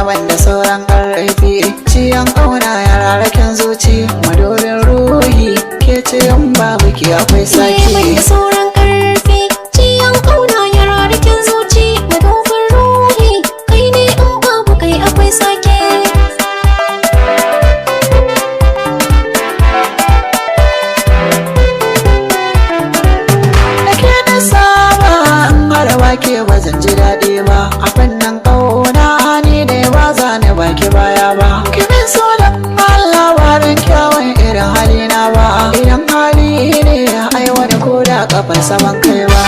Wanda sauran ƙarfi ciyan ƙauna ya rarraken zuci madobin ruhi ke ce yan babu ki akwai sake. Wanda sauran ƙarfi ciyan ƙauna ya rarraken zuci madobin ruhi kai ne in babu kai akwai sake. Nake na saba in harawa ke ba zan ji daɗi ba a fannin ƙauna ni da ba za ni baki baya ba. Kimin so da Allah ba don kyawun irin halina ba, idan hali ne ai wani ko da kafar saman kai ba.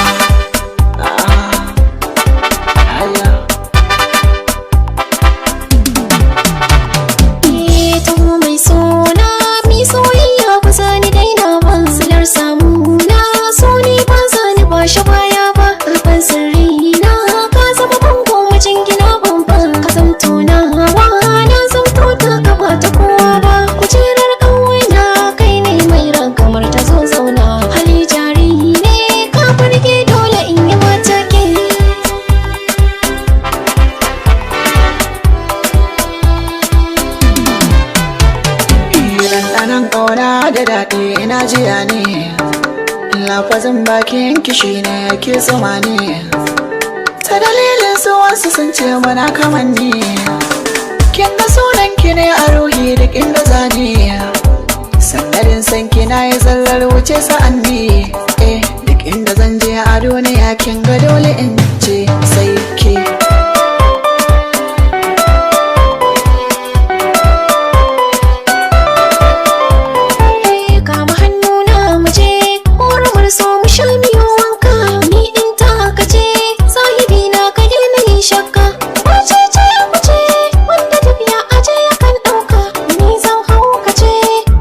Taho mai sona mi soyayya ba za ni daina ba, silar samu na so ni ba za ni bashi baya ba. Rufin sirri na ka zama bango majin gina bamban, ka zamto na hawa na zamto ta gaba ta kowa ba. Kujerar ƙauna kai ne mai ragamar ta zo zauna, hali jari ne ka burge dole in yi mata ke. Ɗanɗanon ƙauna da daɗi ina jiya ne, lafazin bakin kishi ne yake zama ne, ta dalilin su wasu sun ce mana kamanni. Kin ga sunan ki ne a ruhi duk inda zani, sanadin san ki na yi zallar wuce sa'anni. Duk inda zan je a duniya kin ga dole in ce sai ke. Kama hannuna mu je ƙoramar so mu sha miyo wanka, ni in ta ka ce sahibi na ka daina yin shakka. Wace ce ku ce wanda tafiya aje ya kan ɗauka, ni zan hau ka ce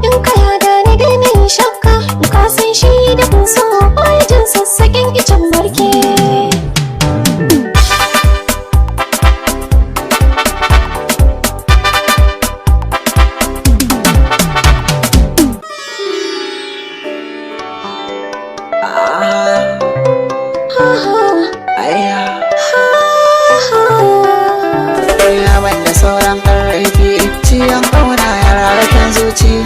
in ka yada ni daina yin shakka. Ka san shi da kun so baya jin sassaƙin icen barke. Wanda sauran ƙarfi ciyan ƙauna ya rarraken zuci